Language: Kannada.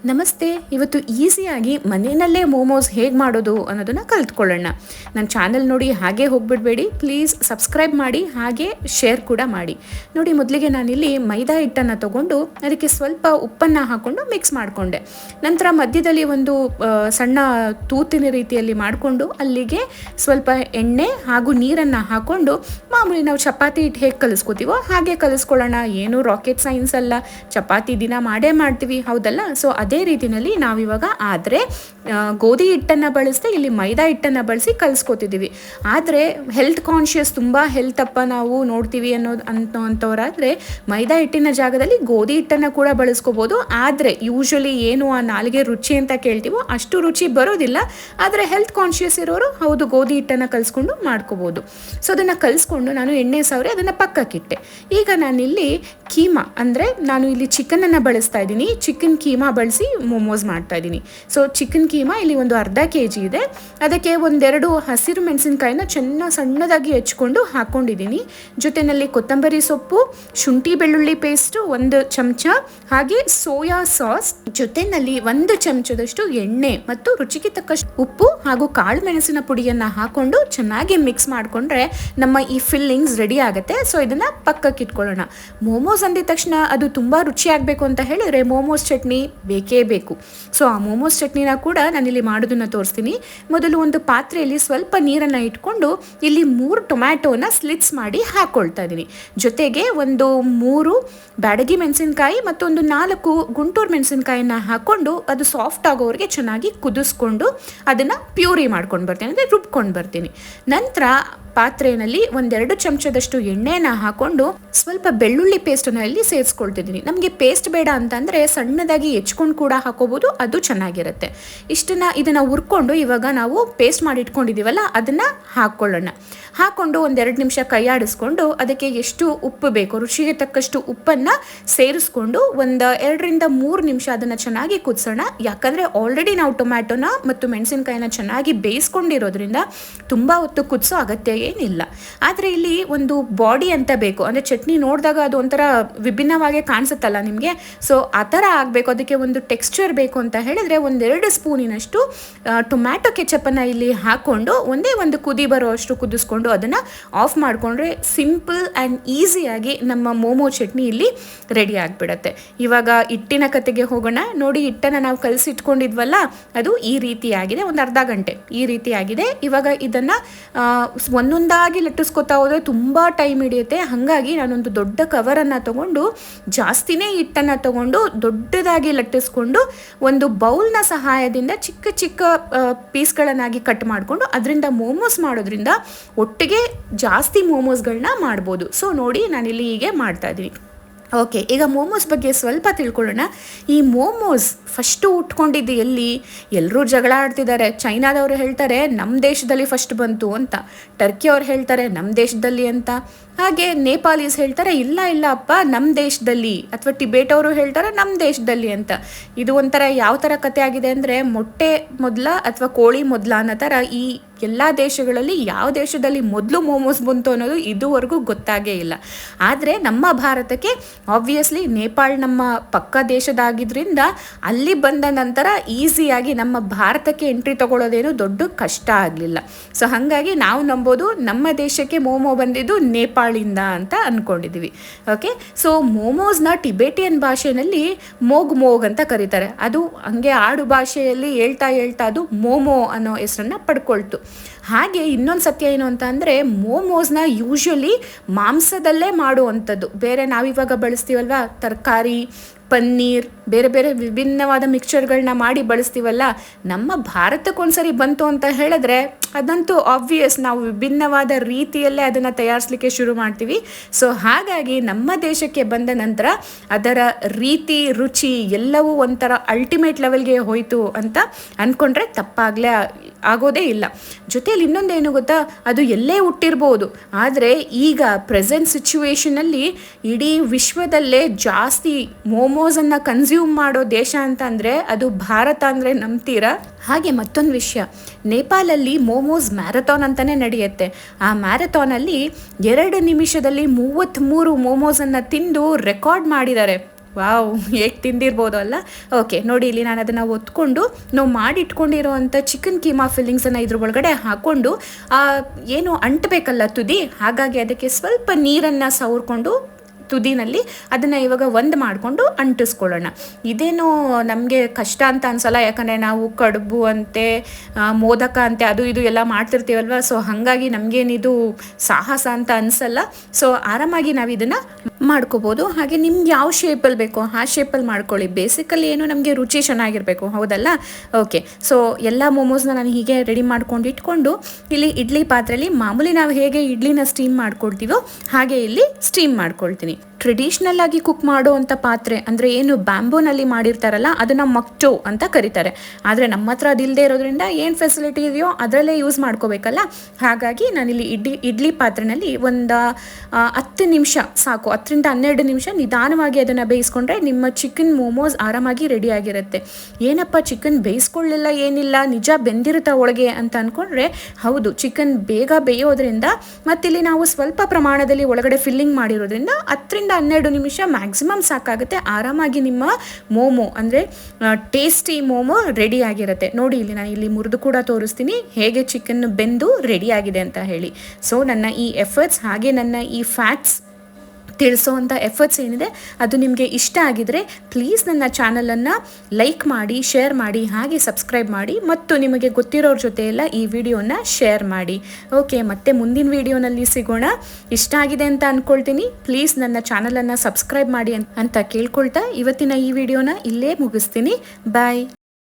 ನಮಸ್ತೆ. ಇವತ್ತು ಈಸಿಯಾಗಿ ಮನೆಯಲ್ಲೇ ಮೋಮೋಸ್ ಹೇಗೆ ಮಾಡೋದು ಅನ್ನೋದನ್ನು ಕಲಿತ್ಕೊಳ್ಳೋಣ. ನನ್ನ ಚಾನಲ್ ನೋಡಿ ಹಾಗೆ ಹೋಗ್ಬಿಡಬೇಡಿ, ಪ್ಲೀಸ್ ಸಬ್ಸ್ಕ್ರೈಬ್ ಮಾಡಿ, ಹಾಗೆ ಶೇರ್ ಕೂಡ ಮಾಡಿ. ನೋಡಿ, ಮೊದಲಿಗೆ ನಾನಿಲ್ಲಿ ಮೈದಾ ಹಿಟ್ಟನ್ನು ತೊಗೊಂಡು ಅದಕ್ಕೆ ಸ್ವಲ್ಪ ಉಪ್ಪನ್ನು ಹಾಕ್ಕೊಂಡು ಮಿಕ್ಸ್ ಮಾಡಿಕೊಂಡೆ. ನಂತರ ಮಧ್ಯದಲ್ಲಿ ಒಂದು ಸಣ್ಣ ತೂತಿನ ರೀತಿಯಲ್ಲಿ ಮಾಡಿಕೊಂಡು ಅಲ್ಲಿಗೆ ಸ್ವಲ್ಪ ಎಣ್ಣೆ ಹಾಗೂ ನೀರನ್ನು ಹಾಕ್ಕೊಂಡು ಮಾಮೂಲಿ ನಾವು ಚಪಾತಿ ಹಿಟ್ಟು ಹೇಗೆ ಕಲಿಸ್ಕೋತೀವೋ ಹಾಗೆ ಕಲಿಸ್ಕೊಳ್ಳೋಣ. ಏನು ರಾಕೆಟ್ ಸೈನ್ಸ್ ಅಲ್ಲ, ಚಪಾತಿ ದಿನ ಮಾಡೇ ಮಾಡ್ತೀವಿ, ಹೌದಲ್ಲ? ಸೊ ಅದೇ ರೀತಿಯಲ್ಲಿ ನಾವಿವಾಗ ಆದರೆ ಗೋಧಿ ಹಿಟ್ಟನ್ನು ಬಳಸದೆ ಇಲ್ಲಿ ಮೈದಾ ಹಿಟ್ಟನ್ನು ಬಳಸಿ ಕಲಿಸ್ಕೊತಿದ್ದೀವಿ. ಆದರೆ ಹೆಲ್ತ್ ಕಾನ್ಷಿಯಸ್, ತುಂಬ ಹೆಲ್ತ್ ಅಪ್ಪ ನಾವು ನೋಡ್ತೀವಿ ಅಂಥವರಾದರೆ ಮೈದಾ ಹಿಟ್ಟಿನ ಜಾಗದಲ್ಲಿ ಗೋಧಿ ಹಿಟ್ಟನ್ನು ಕೂಡ ಬಳಸ್ಕೋಬೋದು. ಆದರೆ ಯೂಶ್ವಲಿ ಏನು ಆ ನಾಲಿಗೆ ರುಚಿ ಅಂತ ಕೇಳ್ತೀವೋ ಅಷ್ಟು ರುಚಿ ಬರೋದಿಲ್ಲ. ಆದರೆ ಹೆಲ್ತ್ ಕಾನ್ಷಿಯಸ್ ಇರೋರು ಹೌದು ಗೋಧಿ ಹಿಟ್ಟನ್ನು ಕಲಿಸ್ಕೊಂಡು ಮಾಡ್ಕೋಬೋದು. ಸೊ ಅದನ್ನು ಕಲಿಸ್ಕೊಂಡು ನಾನು ಎಣ್ಣೆ ಸವರಿ ಅದನ್ನು ಪಕ್ಕಕ್ಕಿಟ್ಟೆ. ಈಗ ನಾನಿಲ್ಲಿ ಕೀಮಾ ಅಂದರೆ ನಾನು ಇಲ್ಲಿ ಚಿಕನನ್ನು ಬಳಸ್ತಾ ಇದ್ದೀನಿ. ಚಿಕನ್ ಕೀಮಾ ಬಳಸಿ ಮೋಮೋಸ್ ಮಾಡ್ತಾ ಇದ್ದೀನಿ. ಸೊ ಚಿಕನ್ ಕೀಮಾ ಇಲ್ಲಿ ಒಂದು ಅರ್ಧ kg ಇದೆ. ಅದಕ್ಕೆ ಒಂದೆರಡು ಹಸಿರು ಮೆಣಸಿನಕಾಯಿನ ಸಣ್ಣದಾಗಿ ಹೆಚ್ಕೊಂಡು ಹಾಕ್ಕೊಂಡಿದ್ದೀನಿ. ಜೊತೆಯಲ್ಲಿ ಕೊತ್ತಂಬರಿ ಸೊಪ್ಪು, ಶುಂಠಿ ಬೆಳ್ಳುಳ್ಳಿ ಪೇಸ್ಟು 1 ಚಮಚ, ಹಾಗೆ ಸೋಯಾ ಸಾಸ್, ಜೊತೆಯಲ್ಲಿ 1 ಚಮಚದಷ್ಟು ಎಣ್ಣೆ ಮತ್ತು ರುಚಿಗೆ ತಕ್ಕಷ್ಟು ಉಪ್ಪು ಹಾಗೂ ಕಾಳು ಮೆಣಸಿನ ಪುಡಿಯನ್ನು ಹಾಕ್ಕೊಂಡು ಚೆನ್ನಾಗಿ ಮಿಕ್ಸ್ ಮಾಡಿಕೊಂಡ್ರೆ ನಮ್ಮ ಈ ಫಿಲ್ಲಿಂಗ್ಸ್ ರೆಡಿ ಆಗುತ್ತೆ. ಸೊ ಇದನ್ನು ಪಕ್ಕಕ್ಕೆ ಇಟ್ಕೊಳ್ಳೋಣ. ಮೋಮೋಸ್ ಅಂದಿದ ತಕ್ಷಣ ಅದು ತುಂಬ ರುಚಿಯಾಗಬೇಕು ಅಂತ ಹೇಳಿದರೆ ಮೋಮೋಸ್ ಚಟ್ನಿ ಬೇಕೇ ಬೇಕು. ಸೊ ಆ ಮೋಮೋಸ್ ಚಟ್ನಿನ ಕೂಡ ನಾನಿಲ್ಲಿ ಮಾಡೋದನ್ನು ತೋರಿಸ್ತೀನಿ. ಮೊದಲು ಒಂದು ಪಾತ್ರೆಯಲ್ಲಿ ಸ್ವಲ್ಪ ನೀರನ್ನು ಇಟ್ಕೊಂಡು ಇಲ್ಲಿ 3 ಟೊಮ್ಯಾಟೋನ ಸ್ಲಿಟ್ಸ್ ಮಾಡಿ ಹಾಕ್ಕೊಳ್ತಾ ಇದ್ದೀನಿ. ಜೊತೆಗೆ ಒಂದು 3 ಬ್ಯಾಡಗಿ ಮೆಣಸಿನಕಾಯಿ ಮತ್ತು ಒಂದು 4 ಗುಂಟೂರು ಮೆಣಸಿನಕಾಯಿನ ಹಾಕ್ಕೊಂಡು ಅದು ಸಾಫ್ಟ್ ಆಗೋವರೆಗೆ ಚೆನ್ನಾಗಿ ಕುದಿಸ್ಕೊಂಡು ಅದನ್ನು ಪ್ಯೂರಿ ಮಾಡ್ಕೊಂಡು ಬರ್ತೀನಿ, ಅಂದರೆ ರುಬ್ಕೊಂಡು ಬರ್ತೀನಿ. ನಂತರ ಪಾತ್ರೆಯಲ್ಲಿ 1-2 ಚಮಚದಷ್ಟು ಎಣ್ಣೆನ ಹಾಕ್ಕೊಂಡು ಸ್ವಲ್ಪ ಬೆಳ್ಳುಳ್ಳಿ ಪೇಸ್ಟನ್ನು ಇಲ್ಲಿ ಸೇರಿಸ್ಕೊಳ್ತಿದ್ದೀನಿ. ನಮಗೆ ಪೇಸ್ಟ್ ಬೇಡ ಅಂತಂದರೆ ಸಣ್ಣದಾಗಿ ಹೆಚ್ಕೊಂಡು ಕೂಡ ಹಾಕೋಬೋದು, ಅದು ಚೆನ್ನಾಗಿರುತ್ತೆ. ಇದನ್ನು ಹುರ್ಕೊಂಡು ಇವಾಗ ನಾವು ಪೇಸ್ಟ್ ಮಾಡಿ ಇಟ್ಕೊಂಡಿದ್ದೀವಲ್ಲ ಅದನ್ನು ಹಾಕ್ಕೊಳ್ಳೋಣ. ಹಾಕ್ಕೊಂಡು 1-2 ನಿಮಿಷ ಕೈ ಆಡಿಸ್ಕೊಂಡು ಅದಕ್ಕೆ ಎಷ್ಟು ಉಪ್ಪು ಬೇಕು ರುಚಿಗೆ ತಕ್ಕಷ್ಟು ಉಪ್ಪನ್ನು ಸೇರಿಸ್ಕೊಂಡು 2-3 ನಿಮಿಷ ಅದನ್ನು ಚೆನ್ನಾಗಿ ಕುದಿಸೋಣ. ಯಾಕಂದರೆ ಆಲ್ರೆಡಿ ನಾವು ಟೊಮ್ಯಾಟೋನ ಮತ್ತು ಮೆಣಸಿನಕಾಯಿನ ಚೆನ್ನಾಗಿ ಬೇಯಿಸ್ಕೊಂಡಿರೋದ್ರಿಂದ ತುಂಬ ಹೊತ್ತು ಕುದಿಸೋ ಅಗತ್ಯ ಏನಿಲ್ಲ. ಆದರೆ ಇಲ್ಲಿ ಒಂದು ಬಾಡಿ ಅಂತ ಬೇಕು, ಅಂದರೆ ಚಟ್ನಿ ನೋಡಿದಾಗ ಅದು ಒಂಥರ ವಿಭಿನ್ನವಾಗಿ ಕಾಣಿಸುತ್ತಲ್ಲ ನಿಮಗೆ. ಸೊ ಆ ಥರ ಆಗಬೇಕು, ಅದಕ್ಕೆ ಒಂದು ಟೆಕ್ಸ್ಚರ್ ಬೇಕು ಅಂತ ಹೇಳಿದರೆ 1-2 ಸ್ಪೂನಿನಷ್ಟು ಟೊಮ್ಯಾಟೊ ಕೆಚಪನ್ನು ಇಲ್ಲಿ ಹಾಕ್ಕೊಂಡು ಒಂದೇ ಒಂದು ಕುದಿ ಬರೋ ಅಷ್ಟು ಕುದಿಸ್ಕೊಂಡು ಅದನ್ನು ಆಫ್ ಮಾಡಿಕೊಂಡ್ರೆ ಸಿಂಪಲ್ ಆ್ಯಂಡ್ ಈಸಿಯಾಗಿ ನಮ್ಮ ಮೋಮೋ ಚಟ್ನಿ ಇಲ್ಲಿ ರೆಡಿ ಆಗಿಬಿಡುತ್ತೆ. ಇವಾಗ ಹಿಟ್ಟಿನ ಕತೆಗೆ ಹೋಗೋಣ. ನೋಡಿ, ಹಿಟ್ಟನ್ನು ನಾವು ಕಲಸಿಟ್ಕೊಂಡಿದ್ವಲ್ಲ ಅದು ಈ ರೀತಿಯಾಗಿದೆ, ಒಂದು ಅರ್ಧ ಗಂಟೆ ಈ ರೀತಿಯಾಗಿದೆ. ಇವಾಗ ಇದನ್ನು ಒಂದೊಂದಾಗಿ ಲಟ್ಟಿಸ್ಕೊತಾ ಹೋದರೆ ತುಂಬ ಟೈಮ್ ಹಿಡಿಯುತ್ತೆ. ಹಾಗಾಗಿ ನಾನೊಂದು ದೊಡ್ಡ ಕವರನ್ನು ತೊಗೊಂಡು ಜಾಸ್ತಿನೇ ಹಿಟ್ಟನ್ನು ತೊಗೊಂಡು ದೊಡ್ಡದಾಗಿ ಲಟ್ಟಿಸ್ಕೊಂಡು ಒಂದು ಬೌಲ್ನ ಸಹಾಯದಿಂದ ಚಿಕ್ಕ ಚಿಕ್ಕ ಪೀಸ್ಗಳನ್ನಾಗಿ ಕಟ್ ಮಾಡಿಕೊಂಡು ಅದರಿಂದ ಮೋಮೋಸ್ ಮಾಡೋದ್ರಿಂದ ಒಟ್ಟಿಗೆ ಜಾಸ್ತಿ ಮೋಮೋಸ್ಗಳನ್ನ ಮಾಡ್ಬೋದು. ಸೊ ನೋಡಿ, ನಾನಿಲ್ಲಿ ಹೀಗೆ ಮಾಡ್ತಾ ಇದ್ದೀನಿ. ಓಕೆ, ಈಗ ಮೋಮೋಸ್ ಬಗ್ಗೆ ಸ್ವಲ್ಪ ತಿಳ್ಕೊಳ್ಳೋಣ. ಈ ಮೋಮೋಸ್ ಫಸ್ಟು ಉಟ್ಕೊಂಡಿದ್ದು ಎಲ್ಲಿ? ಎಲ್ಲರೂ ಜಗಳ ಆಡ್ತಿದ್ದಾರೆ. ಚೈನಾದವರು ಹೇಳ್ತಾರೆ ನಮ್ಮ ದೇಶದಲ್ಲಿ ಫಸ್ಟ್ ಬಂತು ಅಂತ, ಟರ್ಕಿ ಅವ್ರು ಹೇಳ್ತಾರೆ ನಮ್ಮ ದೇಶದಲ್ಲಿ ಅಂತ, ಹಾಗೆ ನೇಪಾಲೀಸ್ ಹೇಳ್ತಾರೆ ಇಲ್ಲ ಅಪ್ಪ ನಮ್ಮ ದೇಶದಲ್ಲಿ, ಅಥವಾ ಟಿಬೇಟ್ ಅವರು ಹೇಳ್ತಾರೆ ನಮ್ಮ ದೇಶದಲ್ಲಿ ಅಂತ. ಇದು ಒಂಥರ ಯಾವ ಥರ ಕತೆ ಆಗಿದೆ ಅಂದರೆ ಮೊಟ್ಟೆ ಮೊದಲ ಅಥವಾ ಕೋಳಿ ಮೊದಲ ಅನ್ನೋ ಥರ ಈ ಎಲ್ಲ ದೇಶಗಳಲ್ಲಿ ಯಾವ ದೇಶದಲ್ಲಿ ಮೊದಲು ಮೋಮೋಸ್ ಬಂತು ಅನ್ನೋದು ಇದುವರೆಗೂ ಗೊತ್ತಾಗೇ ಇಲ್ಲ. ಆದರೆ ನಮ್ಮ ಭಾರತಕ್ಕೆ ಆಬ್ವಿಯಸ್ಲಿ ನೇಪಾಳ ನಮ್ಮ ಪಕ್ಕ ದೇಶದಾಗಿದ್ದರಿಂದ ಅಲ್ಲಿ ಬಂದ ನಂತರ ಈಸಿಯಾಗಿ ನಮ್ಮ ಭಾರತಕ್ಕೆ ಎಂಟ್ರಿ ತಗೊಳ್ಳೋದೇನು ದೊಡ್ಡ ಕಷ್ಟ ಆಗಲಿಲ್ಲ. ಸೊ ಹಾಗಾಗಿ ನಾವು ನಂಬೋದು ನಮ್ಮ ದೇಶಕ್ಕೆ ಮೋಮೋ ಬಂದಿದ್ದು ನೇಪಾಳಿಂದ ಅಂತ ಅಂದ್ಕೊಂಡಿದ್ದೀವಿ. ಓಕೆ, ಸೊ ಮೋಮೋಸ್ನ ಟಿಬೇಟಿಯನ್ ಭಾಷೆಯಲ್ಲಿ ಮೋಗ್ ಅಂತ ಕರೀತಾರೆ. ಅದು ಹಂಗೆ ಆಡು ಭಾಷೆಯಲ್ಲಿ ಹೇಳ್ತಾ ಅದು ಮೋಮೋ ಅನ್ನೋ ಹೆಸರನ್ನು ಪಡ್ಕೊಳ್ತು. ಹಾಗೆ ಇನ್ನೊಂದು ಸತ್ಯ ಏನು ಅಂತ ಅಂದರೆ ಮೋಮೋಸ್ನ ಯೂಶ್ವಲಿ ಮಾಂಸದಲ್ಲೇ ಮಾಡುವಂಥದ್ದು. ಬೇರೆ ನಾವಿವಾಗ ಬಳಸ್ತೀವಲ್ವ ತರಕಾರಿ, ಪನ್ನೀರ್, ಬೇರೆ ಬೇರೆ ವಿಭಿನ್ನವಾದ ಮಿಕ್ಸ್ಚರ್ಗಳನ್ನ ಮಾಡಿ ಬಳಸ್ತೀವಲ್ಲ, ನಮ್ಮ ಭಾರತಕ್ಕೊಂದ್ಸರಿ ಬಂತು ಅಂತ ಹೇಳಿದ್ರೆ ಅದಂತೂ ಆಬ್ವಿಯಸ್, ನಾವು ವಿಭಿನ್ನವಾದ ರೀತಿಯಲ್ಲೇ ಅದನ್ನು ತಯಾರಿಸಲಿಕ್ಕೆ ಶುರು ಮಾಡ್ತೀವಿ. ಸೊ ಹಾಗಾಗಿ ನಮ್ಮ ದೇಶಕ್ಕೆ ಬಂದ ನಂತರ ಅದರ ರೀತಿ ರುಚಿ ಎಲ್ಲವೂ ಒಂಥರ ಅಲ್ಟಿಮೇಟ್ ಲೆವೆಲ್ಗೆ ಹೋಯಿತು ಅಂತ ಅಂದ್ಕೊಂಡ್ರೆ ಆಗೋದೇ ಇಲ್ಲ. ಜೊತೆಯಲ್ಲಿ ಇನ್ನೊಂದೇನು ಗೊತ್ತಾ, ಅದು ಎಲ್ಲೇ ಹುಟ್ಟಿರ್ಬೋದು, ಆದರೆ ಈಗ ಪ್ರೆಸೆಂಟ್ ಸಿಚುವೇಶನಲ್ಲಿ ಇಡೀ ವಿಶ್ವದಲ್ಲೇ ಜಾಸ್ತಿ ಮೋಮೋಸನ್ನು ಕನ್ಸ್ಯೂಮ್ ಮಾಡೋ ದೇಶ ಅಂತ ಅಂದರೆ ಅದು ಭಾರತ ಅಂದರೆ ನಂಬ್ತೀರಾ? ಹಾಗೆ ಮತ್ತೊಂದು ವಿಷಯ, ನೇಪಾಳಲ್ಲಿ ಮೋಮೋಸ್ ಮ್ಯಾರಥಾನ್ ಅಂತಲೇ ನಡೆಯುತ್ತೆ. ಆ ಮ್ಯಾರಥಾನಲ್ಲಿ 2 ನಿಮಿಷದಲ್ಲಿ 33 ಮೋಮೋಸನ್ನು ತಿಂದು ರೆಕಾರ್ಡ್ ಮಾಡಿದ್ದಾರೆ. ವಾವ್, ಹೇಗೆ ತಿಂದಿರ್ಬೋದು ಅಲ್ಲ. ಓಕೆ ನೋಡಿ, ಇಲ್ಲಿ ನಾನು ಅದನ್ನು ಒತ್ಕೊಂಡು ನಾವು ಮಾಡಿಟ್ಕೊಂಡಿರೋ ಅಂಥ ಚಿಕನ್ ಕೀಮಾ ಫಿಲ್ಲಿಂಗ್ಸನ್ನು ಇದ್ರ ಒಳಗಡೆ ಹಾಕ್ಕೊಂಡು ಏನು ಅಂಟಬೇಕಲ್ಲ ತುದಿ, ಹಾಗಾಗಿ ಅದಕ್ಕೆ ಸ್ವಲ್ಪ ನೀರನ್ನು ಸವರ್ಕೊಂಡು ತುದಿನಲ್ಲಿ ಅದನ್ನು ಇವಾಗ ಒಂದು ಮಾಡಿಕೊಂಡು ಅಂಟಿಸ್ಕೊಳ್ಳೋಣ. ಇದೇನು ನಮಗೆ ಕಷ್ಟ ಅಂತ ಅನ್ಸಲ್ಲ, ಯಾಕಂದರೆ ನಾವು ಕಡುಬು ಅಂತೆ ಮೋದಕ ಅಂತೆ ಅದು ಇದು ಎಲ್ಲ ಮಾಡ್ತಿರ್ತೀವಲ್ವ. ಸೊ ಹಾಗಾಗಿ ನಮಗೇನಿದು ಸಾಹಸ ಅಂತ ಅನಿಸಲ್ಲ. ಸೊ ಆರಾಮಾಗಿ ನಾವು ಇದನ್ನು ಮಾಡ್ಕೋಬೋದು. ಹಾಗೆ ನಿಮ್ಗೆ ಯಾವ ಶೇಪಲ್ಲಿ ಬೇಕೋ ಆ ಶೇಪಲ್ಲಿ ಮಾಡ್ಕೊಳ್ಳಿ. ಬೇಸಿಕಲಿ ಏನು ನಮಗೆ ರುಚಿ ಚೆನ್ನಾಗಿರಬೇಕು, ಹೌದಲ್ಲ. ಓಕೆ, ಸೊ ಎಲ್ಲ ಮೋಮೋಸ್ನ ನಾನು ಹೀಗೆ ರೆಡಿ ಮಾಡ್ಕೊಂಡು ಇಟ್ಕೊಂಡು ಇಲ್ಲಿ ಇಡ್ಲಿ ಪಾತ್ರೆಯಲ್ಲಿ ಮಾಮೂಲಿ ನಾವು ಹೇಗೆ ಇಡ್ಲಿನ ಸ್ಟೀಮ್ ಮಾಡ್ಕೊಳ್ತೀವೋ ಹಾಗೆ ಇಲ್ಲಿ ಸ್ಟೀಮ್ ಮಾಡ್ಕೊಳ್ತೀನಿ. ಟ್ರೆಡಿಷ್ನಲ್ ಆಗಿ ಕುಕ್ ಮಾಡೋ ಅಂಥ ಪಾತ್ರೆ ಅಂದರೆ ಏನು ಬ್ಯಾಂಬೂನಲ್ಲಿ ಮಾಡಿರ್ತಾರಲ್ಲ ಅದನ್ನು ಮಕ್ಟೋ ಅಂತ ಕರೀತಾರೆ. ಆದರೆ ನಮ್ಮ ಹತ್ರ ಅದಿಲ್ಲದೆ ಇರೋದ್ರಿಂದ ಏನು ಫೆಸಿಲಿಟಿ ಇದೆಯೋ ಅದರಲ್ಲೇ ಯೂಸ್ ಮಾಡ್ಕೋಬೇಕಲ್ಲ. ಹಾಗಾಗಿ ನಾನಿಲ್ಲಿ ಇಡ್ಲಿ ಪಾತ್ರೆಯಲ್ಲಿ ಒಂದು 10 ನಿಮಿಷ ಸಾಕು, 10ರಿಂದ 12 ನಿಮಿಷ ನಿಧಾನವಾಗಿ ಅದನ್ನು ಬೇಯಿಸ್ಕೊಂಡ್ರೆ ನಿಮ್ಮ ಚಿಕನ್ ಮೋಮೋಸ್ ಆರಾಮಾಗಿ ರೆಡಿಯಾಗಿರುತ್ತೆ. ಏನಪ್ಪ ಚಿಕನ್ ಬೇಯಿಸ್ಕೊಳ್ಳಿಲ್ಲ ಏನಿಲ್ಲ, ನಿಜ ಬೆಂದಿರುತ್ತಾ ಒಳಗೆ ಅಂತ ಅಂದ್ಕೊಂಡ್ರೆ ಹೌದು, ಚಿಕನ್ ಬೇಗ ಬೇಯೋದ್ರಿಂದ ಮತ್ತಿಲ್ಲಿ ನಾವು ಸ್ವಲ್ಪ ಪ್ರಮಾಣದಲ್ಲಿ ಒಳಗಡೆ ಫಿಲ್ಲಿಂಗ್ ಮಾಡಿರೋದ್ರಿಂದ 10ರಿಂದ 12 ನಿಮಿಷ ಮ್ಯಾಕ್ಸಿಮಮ್ ಸಾಕಾಗುತ್ತೆ. ಆರಾಮಾಗಿ ನಿಮ್ಮ ಮೋಮೋ ಅಂದರೆ ಟೇಸ್ಟಿ ಮೋಮೋ ರೆಡಿ ಆಗಿರುತ್ತೆ. ನೋಡಿ, ಇಲ್ಲಿ ನಾನು ಇಲ್ಲಿ ಮುರಿದು ಕೂಡ ತೋರಿಸ್ತೀನಿ ಹೇಗೆ ಚಿಕನ್ ಬೆಂದು ರೆಡಿ ಆಗಿದೆ ಅಂತ ಹೇಳಿ. ಸೊ ನನ್ನ ಈ ಎಫರ್ಟ್ಸ್ ಹಾಗೆ ನನ್ನ ಈ ಫ್ಯಾಕ್ಟ್ಸ್ ತಿಳಿಸೋ ಅಂಥ ಎಫರ್ಟ್ಸ್ ಏನಿದೆ ಅದು ನಿಮಗೆ ಇಷ್ಟ ಆಗಿದರೆ ಪ್ಲೀಸ್ ನನ್ನ ಚಾನಲನ್ನು ಲೈಕ್ ಮಾಡಿ, ಶೇರ್ ಮಾಡಿ, ಹಾಗೆ ಸಬ್ಸ್ಕ್ರೈಬ್ ಮಾಡಿ ಮತ್ತು ನಿಮಗೆ ಗೊತ್ತಿರೋರ ಜೊತೆ ಎಲ್ಲ ಈ ವಿಡಿಯೋನ ಶೇರ್ ಮಾಡಿ. ಓಕೆ, ಮತ್ತೆ ಮುಂದಿನ ವಿಡಿಯೋನಲ್ಲಿ ಸಿಗೋಣ. ಇಷ್ಟ ಆಗಿದೆ ಅಂತ ಅಂದ್ಕೊಳ್ತೀನಿ. ಪ್ಲೀಸ್ ನನ್ನ ಚಾನಲನ್ನು ಸಬ್ಸ್ಕ್ರೈಬ್ ಮಾಡಿ ಅಂತ ಕೇಳ್ಕೊಳ್ತಾ ಇವತ್ತಿನ ಈ ವಿಡಿಯೋನ ಇಲ್ಲೇ ಮುಗಿಸ್ತೀನಿ. ಬಾಯ್.